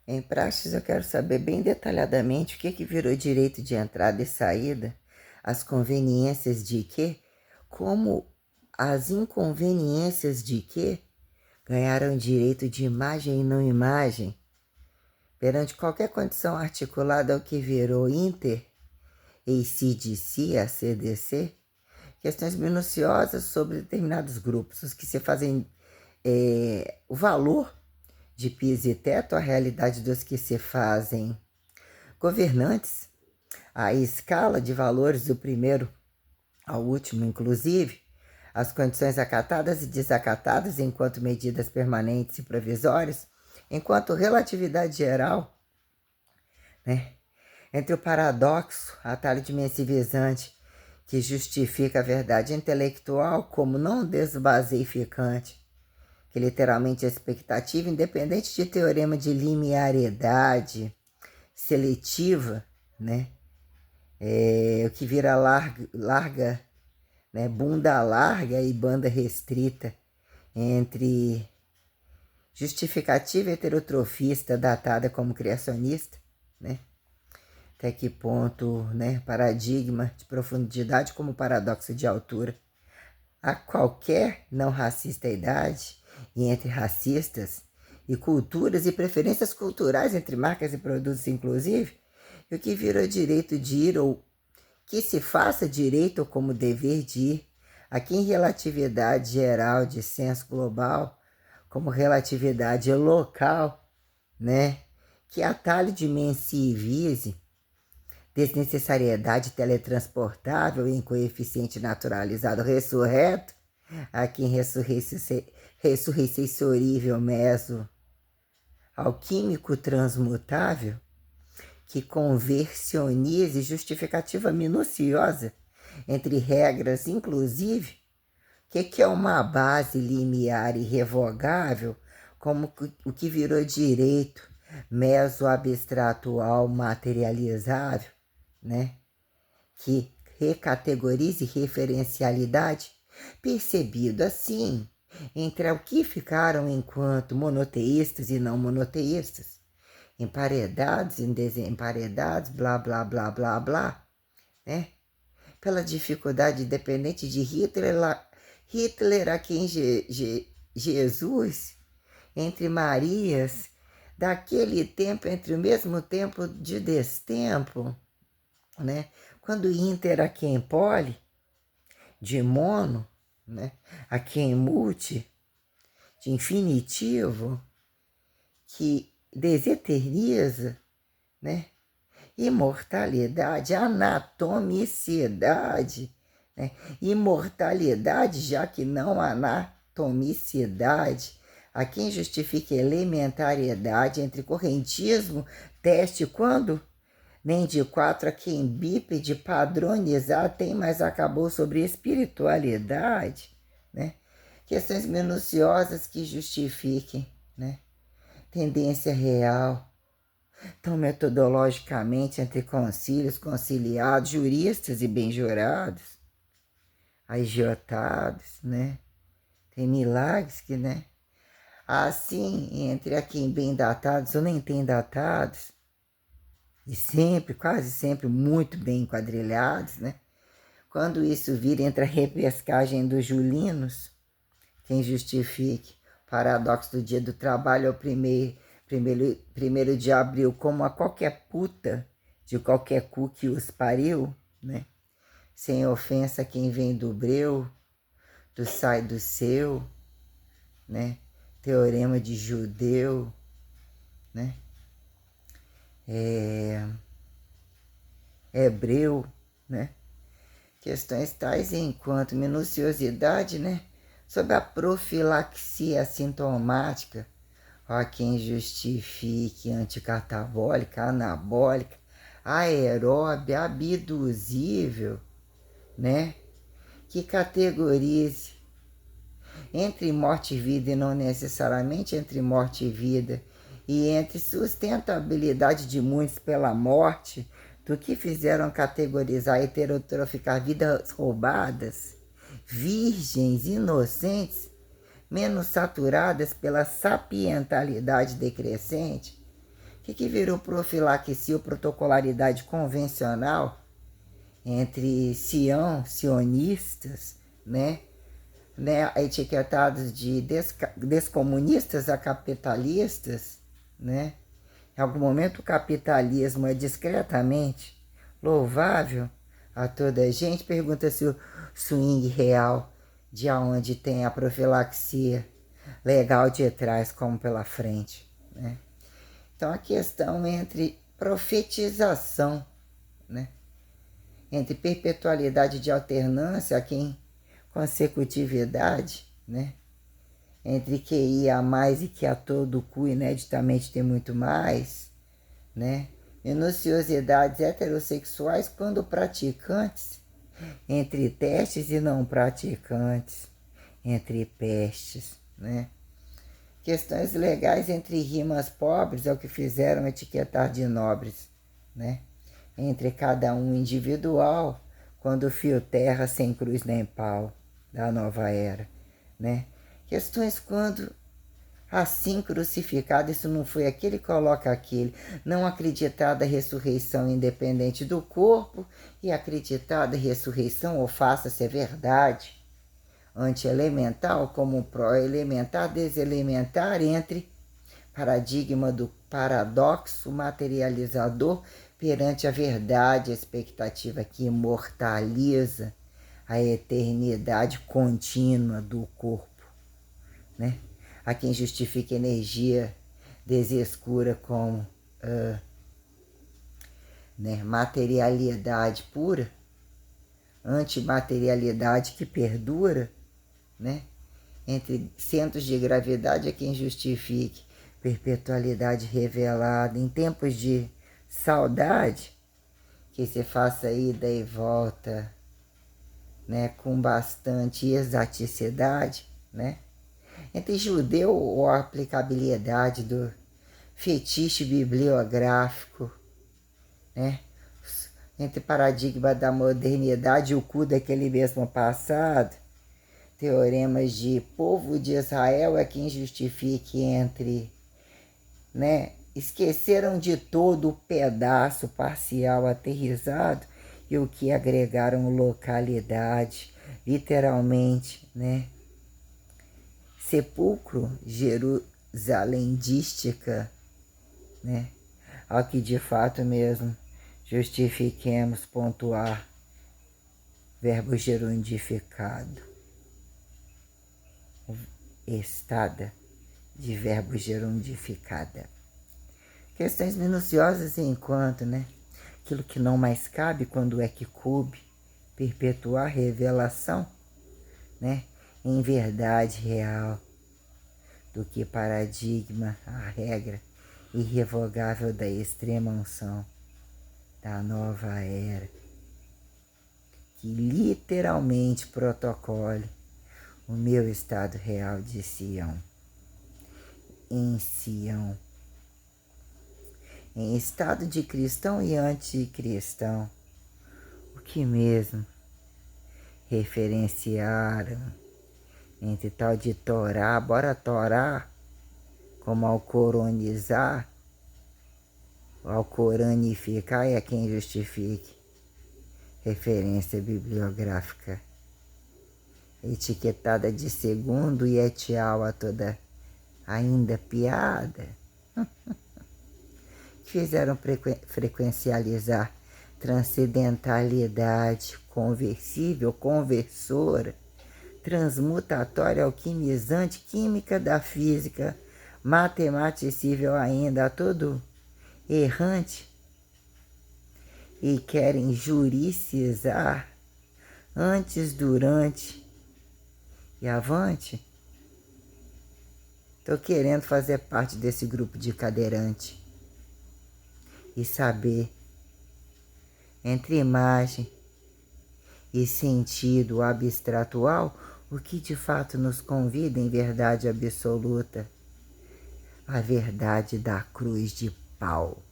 Em praxis, eu quero saber bem detalhadamente o que virou direito de entrada e saída, as conveniências de que, como as inconveniências de que ganharam direito de imagem e não imagem, perante qualquer condição articulada ao que virou inter, ACDC, ACDC, questões minuciosas sobre determinados grupos, os que se fazem o valor de piso e teto, a realidade dos que se fazem governantes, a escala de valores do primeiro ao último, inclusive, as condições acatadas e desacatadas enquanto medidas permanentes e provisórias, enquanto relatividade geral, né? Entre o paradoxo, atalho dimensivizante, que justifica a verdade intelectual como não desbaseificante, que literalmente é expectativa, independente de teorema de linearidade seletiva, né? O que vira larga, né? Bunda larga e banda restrita, entre justificativa heterotrofista datada como criacionista, né? Até que ponto, né? Paradigma de profundidade como paradoxo de altura. A qualquer não racista idade, e entre racistas, e culturas e preferências culturais entre marcas e produtos, inclusive, e o que virou direito de ir ou que se faça direito ou como dever de ir, aqui em relatividade geral de senso global, como relatividade local, né? Que atalho dimensivize desnecessariedade teletransportável em coeficiente naturalizado ressurreto, aqui em ressurreiçorível meso alquímico transmutável, que conversionize justificativa minuciosa entre regras, inclusive, que é uma base limiar irrevogável, como o que virou direito meso-abstratual materializável, né? Que recategorize referencialidade, percebido assim, entre o que ficaram enquanto monoteístas e não monoteístas, emparedados e desemparedados, blá, blá, blá, blá, blá, né? Pela dificuldade dependente de Hitler a quem Jesus, entre Marias, daquele tempo, entre o mesmo tempo de destempo, né? Quando inter a quem poli, de mono, né? A quem multi, de infinitivo, que deseterniza, né? Imortalidade, anatomicidade, né? Imortalidade, já que não anatomicidade, a quem justifica elementariedade entre correntismo, teste quando nem de quatro a quem bípede padronizar tem, mas acabou sobre espiritualidade, né? Questões minuciosas que justifiquem, né? Tendência real. Então, metodologicamente, entre concílios, conciliados, juristas e benjurados, agiotados, né? Tem milagres que, né? Assim, entre a quem bem datados ou nem tem datados, e sempre, quase sempre, muito bem enquadrilhados, né? Quando isso vira entre a repescagem dos julinos, quem justifique o paradoxo do dia do trabalho é o primeiro de abril, como a qualquer puta de qualquer cu que os pariu, né? Sem ofensa a quem vem do breu, do sai do seu, né? Teorema de judeu, né? Hebreu, né? Questões tais enquanto minuciosidade, né? Sobre a profilaxia assintomática, a quem justifique anticatabólica, anabólica, aeróbia, abduzível, né? Que categorize entre morte e vida e não necessariamente entre morte e vida, e entre sustentabilidade de muitos pela morte, do que fizeram categorizar e heterotroficar vidas roubadas, virgens, inocentes, menos saturadas pela sapientalidade decrescente, que virou profilaxia ou protocolaridade convencional entre sionistas, né, etiquetados de descomunistas a capitalistas, né? Em algum momento o capitalismo é discretamente louvável a toda a gente. Pergunta-se o swing real, de onde tem a profilaxia legal de trás como pela frente, né? Então a questão entre profetização, né, entre perpetualidade de alternância, aqui em consecutividade, né, entre QI a mais e que a todo cu ineditamente tem muito mais, né, minuciosidades heterossexuais quando praticantes, entre testes e não praticantes, entre pestes, né. Questões legais entre rimas pobres é o que fizeram etiquetar de nobres, né? Entre cada um individual, quando fio terra sem cruz nem pau, da nova era, né? Questões quando assim crucificado, isso não foi aquele, coloca aquele, não acreditada ressurreição independente do corpo e acreditada ressurreição ou faça-se verdade, anti-elemental como pró-elementar, deselementar entre paradigma do paradoxo materializador perante a verdade, a expectativa que imortaliza a eternidade contínua do corpo, né? Há quem justifique energia desescura como né, materialidade pura, antimaterialidade que perdura, né? Entre centros de gravidade, há quem justifique perpetualidade revelada em tempos de saudade, que se faça ida e volta, né, com bastante exaticidade, né? Entre judeu ou a aplicabilidade do fetiche bibliográfico, né? Entre paradigma da modernidade e o cu daquele mesmo passado, teoremas de povo de Israel é quem justifique entre, né, esqueceram de todo o pedaço parcial aterrissado e o que agregaram localidade, literalmente, né? Sepulcro jerusalendística, né? Ao que de fato mesmo justifiquemos pontuar verbo gerundificado, estada de verbo gerundificada. Questões minuciosas enquanto, né? Aquilo que não mais cabe quando é que coube perpetuar revelação, né? Em verdade real, do que paradigma, a regra irrevogável da extrema unção, da nova era, que literalmente protocole o meu estado real de Sião, em Sião, em estado de cristão e anticristão, o que mesmo referenciaram entre tal de Torá, bora Torá, como ao coronizar, ao coranificar, é quem justifique. Referência bibliográfica, etiquetada de segundo e etial a toda ainda piada, fizeram frequencializar transcendentalidade conversível, conversora, transmutatória, alquimizante, química da física, matematicível ainda, a todo errante, e querem juricizar antes, durante e avante. Estou querendo fazer parte desse grupo de cadeirante e saber entre imagem e sentido abstratual o que de fato nos convida em verdade absoluta, a verdade da cruz de pau.